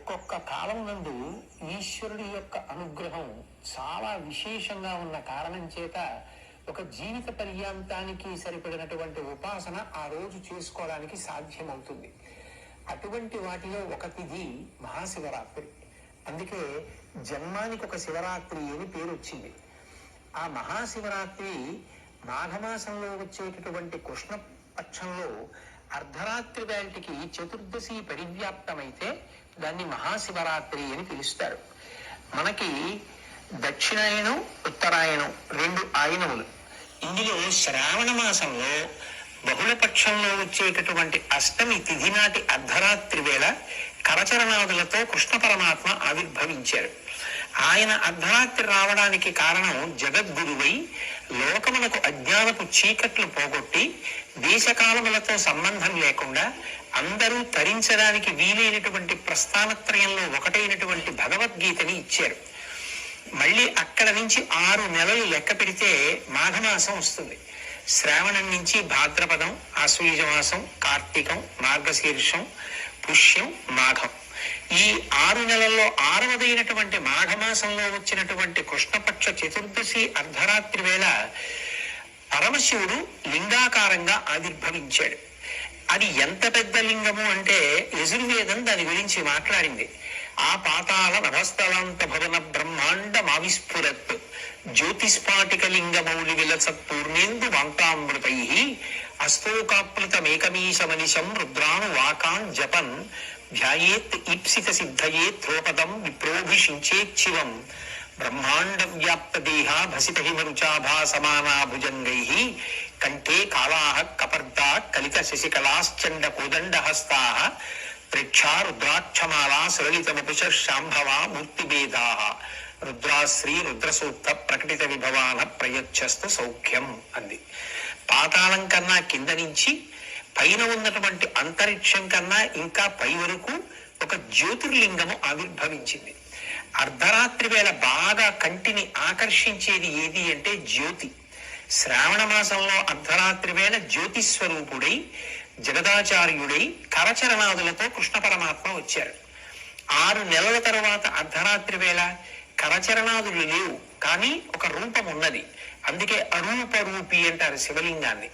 ఒక్కొక్క కాలం నందు ఈశ్వరుడి యొక్క అనుగ్రహం చాలా విశేషంగా ఉన్న కారణం చేత ఒక జీవిత పర్యాంతానికి సరిపడినటువంటి ఉపాసన ఆ రోజు చేసుకోవడానికి సాధ్యమవుతుంది. అటువంటి వాటిలో ఒక తిథి మహాశివరాత్రి. అందుకే జన్మానికి ఒక శివరాత్రి అని పేరు వచ్చింది. ఆ మహాశివరాత్రి మాఘమాసంలో వచ్చేటటువంటి కృష్ణ పక్షంలో అర్ధరాత్రి వేళటికి చతుర్దశి పరివ్యాప్తమైతే దాన్ని మహాశివరాత్రి అని పిలుస్తారు. మనకి దక్షిణాయనం ఉత్తరాయణం రెండు ఆయనములు. ఇందులో శ్రావణ మాసంలో బహుళపక్షంలో వచ్చేటటువంటి అష్టమి తిథి నాటి అర్ధరాత్రి వేళ కరచరణాదులతో కృష్ణ పరమాత్మ ఆవిర్భవించారు. ఆయన అర్ధరాత్రి రావడానికి కారణం జగద్గురువై లోకములకు అజ్ఞానపు చీకట్లు పోగొట్టి దేశకాలములతో సంబంధం లేకుండా అందరూ తరించడానికి వీలైనటువంటి ప్రస్థానత్రయంలో ఒకటైనటువంటి భగవద్గీతని ఇచ్చారు. మళ్ళీ అక్కడ నుంచి 6 నెలలు లెక్క పెడితే మాఘమాసం వస్తుంది. శ్రావణం నుంచి భాద్రపదం, ఆశ్వయుజ మాసం, కార్తీకం, మార్గశీర్షం, పుష్యం, మాఘం. ఈ 6 నెలల్లో 6వదైనటువంటి మాఘమాసంలో వచ్చినటువంటి కృష్ణపక్ష చతుర్దశి అర్ధరాత్రి వేళ పరమశివుడు లింగాకారంగా ఆవిర్భవించాడు. అది ఎంత పెద్ద లింగము అంటే యజుర్వేదం దాని గురించి మాట్లాడింది. ఆ పాతాళ నభస్థలాంత భవన బ్రహ్మాండమావిస్ఫురత్ జ్యోతిస్ఫాటిక లింగమౌళి విలసత్పూర్ణేందు వాంతామృతై అస్తోకాప్లుతమేకమీశమనిశం రుద్రాను వాకాన్ జపన్ ధ్యాయేత్ ఈప్సిత సిద్ధయే ధ్రువపదం విప్రోభిషించేచ్చివం బ్రహ్మాండ వ్యాప్త దేహ భసిత హిమరుచాభా సమానా భుజంగై కంఠే కాళాః కపర్దా కలిత శశికళాశ్చండ కోదండ హస్తా ప్రేక్షా రుద్రాక్షమాలా సులలిత వపుష శాంభవా మూర్తిభేదా రుద్రాశ్రీ రుద్రసూక్త ప్రకటిత విభవాన ప్రయచ్చస్తు సౌఖ్యం అంది. పాతాళం కన్నా కింద నుంచి పైన ఉన్నటువంటి అంతరిక్షం కన్నా ఇంకా పై వరకు ఒక జ్యోతిర్లింగము ఆవిర్భవించింది. అర్ధరాత్రి వేళ బాగా కంటిని ఆకర్షించేది ఏది అంటే జ్యోతి. శ్రావణ మాసంలో అర్ధరాత్రి వేళ జ్యోతిస్వరూపుడై జగదాచార్యుడై కరచరణాదులతో కృష్ణ పరమాత్మ వచ్చారు. 6 నెలల తరువాత అర్ధరాత్రి వేళ కరచరణాదులు లేవు, కానీ ఒక రూపం ఉన్నది. అందుకే అరూప రూపి అంటారు శివలింగాన్ని.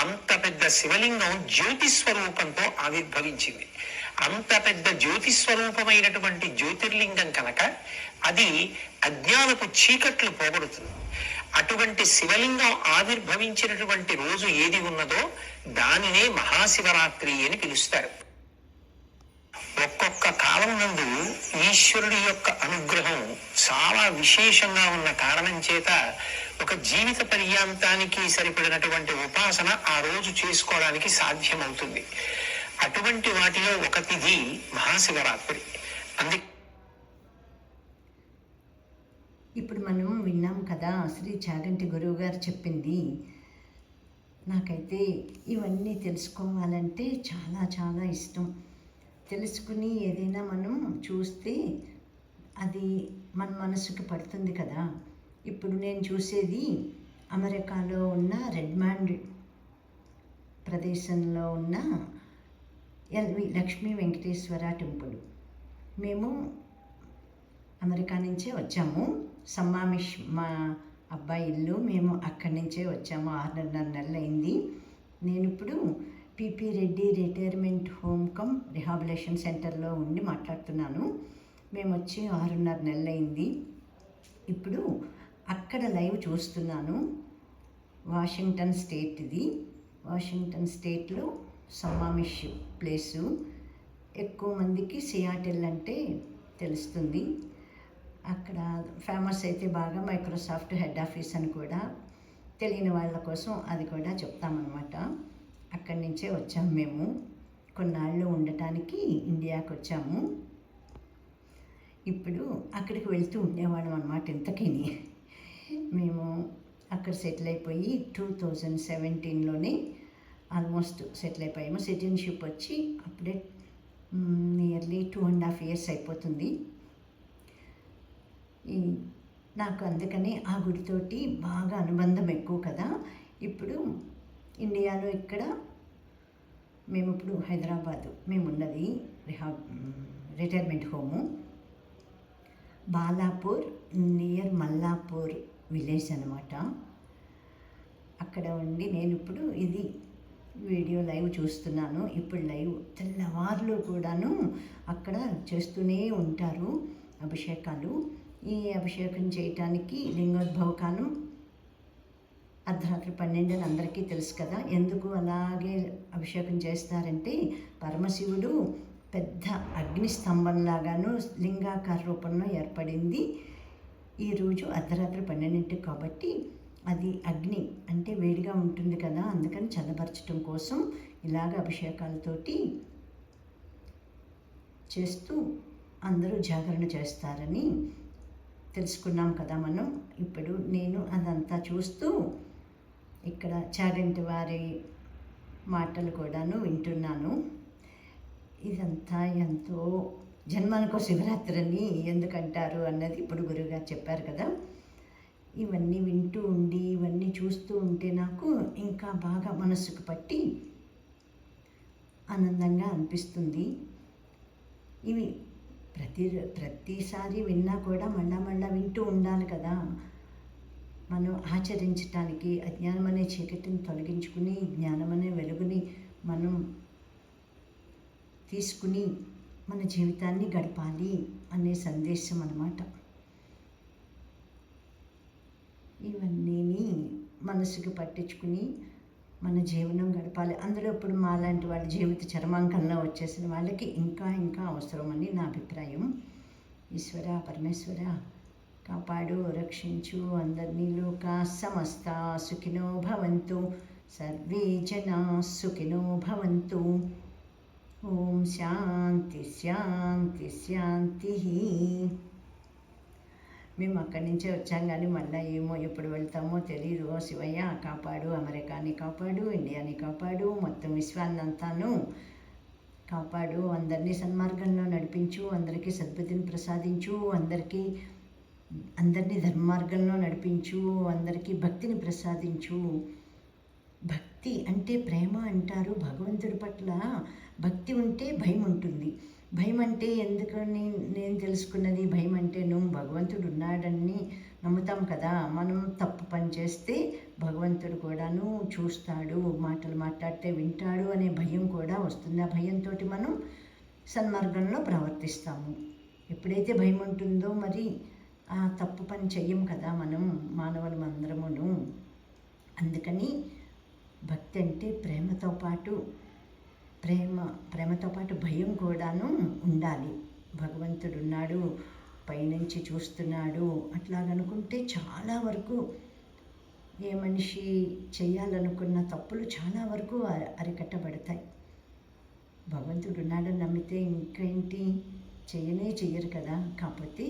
అంత పెద్ద శివలింగం జ్యోతిస్వరూపంతో ఆవిర్భవించింది. అంత పెద్ద జ్యోతిస్వరూపమైనటువంటి జ్యోతిర్లింగం కనుక అది అజ్ఞానపు చీకట్లు పోగొడుతుంది. అటువంటి శివలింగం ఆవిర్భవించినటువంటి రోజు ఏది ఉన్నదో దానినే మహాశివరాత్రి అని పిలుస్తారు. ఒక్కొక్క కాలం నందు ఈశ్వరుడి యొక్క అనుగ్రహం చాలా విశేషంగా ఉన్న కారణం చేత ఒక జీవిత పర్యాంతానికి సరిపడినటువంటి ఉపాసన ఆ రోజు చేసుకోవడానికి సాధ్యమవుతుంది. అటువంటి వాటిలో ఒక తిథి మహాశివరాత్రి. ఇప్పుడు మనం విన్నాం కదా శ్రీ చాగంటి గురువు గారు చెప్పింది. నాకైతే ఇవన్నీ తెలుసుకోవాలంటే చాలా చాలా ఇష్టం. తెలుసుకుని ఏదైనా మనం చూస్తే అది మన మనసుకు పడుతుంది కదా. ఇప్పుడు నేను చూసేది అమెరికాలో ఉన్న రెడ్మాండ్ ప్రదేశంలో ఉన్న ఎల్వి లక్ష్మీ వెంకటేశ్వర టెంపుల్. మేము అమెరికా నుంచే వచ్చాము. సమ్మామిష్ మా అబ్బాయి ఇల్లు. మేము అక్కడి నుంచే వచ్చాము. 6.5 నెలలు అయింది. నేను ఇప్పుడు PP Reddy retirement home cum rehabilitation సెంటర్లో ఉండి మాట్లాడుతున్నాను. మేము వచ్చి 6.5 నెలలు అయింది. ఇప్పుడు అక్కడ లైవ్ చూస్తున్నాను. వాషింగ్టన్ స్టేట్ ఇది. వాషింగ్టన్ స్టేట్లో సమ్మామిష్ ప్లేసు. ఎక్కువ మందికి సియాటిల్ అంటే తెలుస్తుంది. అక్కడ ఫేమస్ అయితే బాగా మైక్రోసాఫ్ట్ హెడ్ ఆఫీస్ అని కూడా. తెలియని వాళ్ళ కోసం అది కూడా చెప్తామన్నమాట. అక్కడి నుంచే వచ్చాము మేము. కొన్నాళ్ళు ఉండటానికి ఇండియాకి వచ్చాము. ఇప్పుడు అక్కడికి వెళ్తూ ఉండేవాళ్ళం అన్నమాట. ఇంతకీని మేము అక్కడ సెటిల్ అయిపోయి 2017లోనే ఆల్మోస్ట్ సెటిల్ అయిపోయాము. సిటిజన్షిప్ వచ్చి అప్పుడే నియర్లీ 2.5 years అయిపోతుంది. నాకు అందుకని ఆ గుడితోటి బాగా అనుబంధం ఎక్కువ కదా. ఇప్పుడు ఇండియాలో ఇక్కడ మేము ఇప్పుడు హైదరాబాదు మేము ఉన్నది retirement home. Balapur near Mallapur village అనమాట. అక్కడ ఉండి నేను ఇప్పుడు ఇది వీడియో లైవ్ చూస్తున్నాను. ఇప్పుడు లైవ్ తెల్లవార్లు కూడాను అక్కడ చేస్తూనే ఉంటారు అభిషేకాలు. ఈ అభిషేకం చేయటానికి లింగోద్భవకాలం అర్ధరాత్రి 12 అని అందరికీ తెలుసు కదా. ఎందుకు అలాగే అభిషేకం చేస్తారంటే పరమశివుడు పెద్ద అగ్నిస్తంభంలాగాను లింగాకార రూపంలో ఏర్పడింది ఈరోజు అర్ధరాత్రి 12 కాబట్టి అది అగ్ని అంటే వేడిగా ఉంటుంది కదా, అందుకని చల్లబరచడం కోసం ఇలాగ అభిషేకాలతోటి చేస్తూ అందరూ జాగరణ చేస్తారని తెలుసుకున్నాం కదా మనం. ఇప్పుడు నేను అదంతా చూస్తూ ఇక్కడ చాగంటి వారి మాటలు కూడాను వింటున్నాను. ఇదంతా ఎంతో జన్మానికో శివరాత్రి అని ఎందుకంటారు అన్నది ఇప్పుడు గురువుగారు చెప్పారు కదా. ఇవన్నీ వింటూ ఉండి ఇవన్నీ చూస్తూ ఉంటే నాకు ఇంకా బాగా మనసుకు పట్టి ఆనందంగా అనిపిస్తుంది. ఇవి ప్రతిసారి విన్నా కూడా మళ్ళా వింటూ ఉండాలి కదా. మనం ఆచరించటానికి అజ్ఞానం అనే చీకటిని తొలగించుకుని జ్ఞానం అనే వెలుగుని మనం తీసుకుని మన జీవితాన్ని గడపాలి అనే సందేశం అన్నమాట. ఇవన్నీ మనసుకు పట్టించుకుని మన జీవనం గడపాలి. అందులో ఇప్పుడు మాలాంటి వాళ్ళ జీవిత చరమాంకంలో వచ్చేసిన వాళ్ళకి ఇంకా అవసరమని నా అభిప్రాయం. ఈశ్వర పరమేశ్వర కాపాడు, రక్షించు అందరినీ. లోకా సమస్త సుఖినో భవంతు, సర్వే జనా సుఖినో భవంతు. ఓం శాంతి శాంతి శాంతి. మేము అక్కడి నుంచే వచ్చాం కానీ మళ్ళీ ఏమో ఎప్పుడు వెళ్తామో తెలియదు. శివయ్య కాపాడు, అమెరికాని కాపాడు, ఇండియాని కాపాడు, మొత్తం విశ్వాన్నంతాను కాపాడు. అందరినీ సన్మార్గంలో నడిపించు, అందరికీ సద్బుద్ధిని ప్రసాదించు, అందరినీ ధర్మార్గంలో నడిపించు, అందరికీ భక్తిని ప్రసాదించు. భక్తి అంటే ప్రేమ అంటారు. భగవంతుడి పట్ల భక్తి ఉంటే భయం ఉంటుంది. భయం అంటే ఎందుకని నేను తెలుసుకున్నది, భయం అంటే నువ్వు భగవంతుడు ఉన్నాడని నమ్ముతాం కదా. మనం తప్పు పని చేస్తే భగవంతుడు కూడాను చూస్తాడు, మాటలు మాట్లాడితే వింటాడు అనే భయం కూడా వస్తుంది. ఆ భయంతో మనం సన్మార్గంలో ప్రవర్తిస్తాము. ఎప్పుడైతే భయం ఉంటుందో మరి ఆ తప్పు పని చెయ్యం కదా మనం మానవులం అందరమును. అందుకని భక్తి అంటే ప్రేమతో పాటు భయం కూడాను ఉండాలి. భగవంతుడు ఉన్నాడు, పైనుంచి చూస్తున్నాడు అట్లాగనుకుంటే చాలా వరకు ఏ మనిషి చేయాలనుకున్న తప్పులు చాలా వరకు అరికట్టబడతాయి. భగవంతుడు ఉన్నాడని నమ్మితే ఇంకేంటి చెయ్యరు కదా. కాకపోతే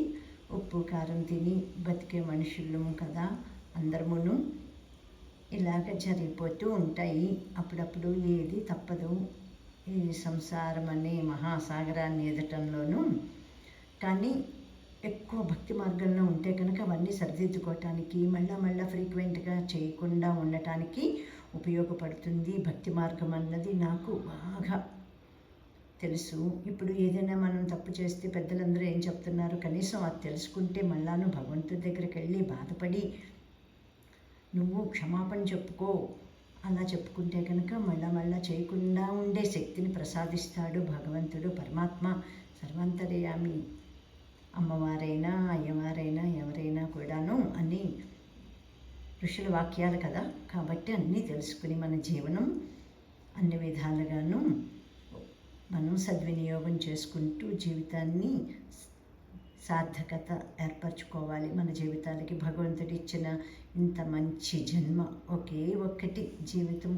ఉప్పు కారం తిని బతికే మనుషులం కదా అందరమును. ఇలాగ జరిగిపోతూ ఉంటాయి. అప్పుడప్పుడు ఏది తప్పదు ఈ సంసారం అనే మహాసాగరాన్ని ఎదటంలోనూ. కానీ ఎక్కువ భక్తి మార్గంలో ఉంటే కనుక అవన్నీ సరిదిద్దుకోవటానికి మళ్ళా ఫ్రీక్వెంట్గా చేయకుండా ఉండటానికి ఉపయోగపడుతుంది భక్తి మార్గం అన్నది నాకు బాగా తెలుసు. ఇప్పుడు ఏదైనా మనం తప్పు చేస్తే పెద్దలందరూ ఏం చెప్తున్నారు, కనీసం అది తెలుసుకుంటే మళ్ళాను భగవంతుడి దగ్గరికి వెళ్ళి బాధపడి నువ్వు క్షమాపణ చెప్పుకో. అలా చెప్పుకుంటే కనుక మళ్ళా చేయకుండా ఉండే శక్తిని ప్రసాదిస్తాడు భగవంతుడు పరమాత్మ. సర్వాంతర్యామి అమ్మవారైనా అయ్యవారైనా ఎవరైనా కూడాను అని ఋషుల వాక్యాలు కదా. కాబట్టి అన్నీ తెలుసుకుని మన జీవనం అన్ని విధాలుగాను మనం సద్వినియోగం చేసుకుంటూ జీవితాన్ని సార్థకత ఏర్పరచుకోవాలి. మన జీవితాలకి భగవంతుడు ఇచ్చిన ఇంత మంచి జన్మ ఒకే ఒక్కటి జీవితం.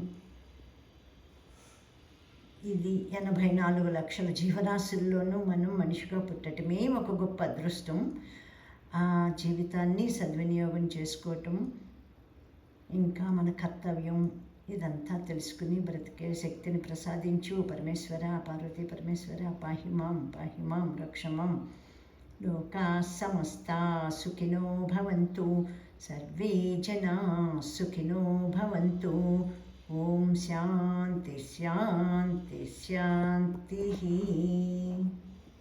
ఇది 84 లక్షల జీవరాశుల్లోనూ మనం మనిషిగా పుట్టటమే ఒక గొప్ప అదృష్టం. ఆ జీవితాన్ని సద్వినియోగం చేసుకోవటం ఇంకా మన కర్తవ్యం. ఇదంతా తెలుసుకుని బ్రతికే శక్తిని ప్రసాదించు పరమేశ్వర. పార్వతీ పరమేశ్వర పాహిమాం రక్షమాం. లోకా సమస్తా సుఖినో భవంతు, సర్వే జనా సుఖినో భవంతు. ఓం శాంతి శాంతి శాంతి.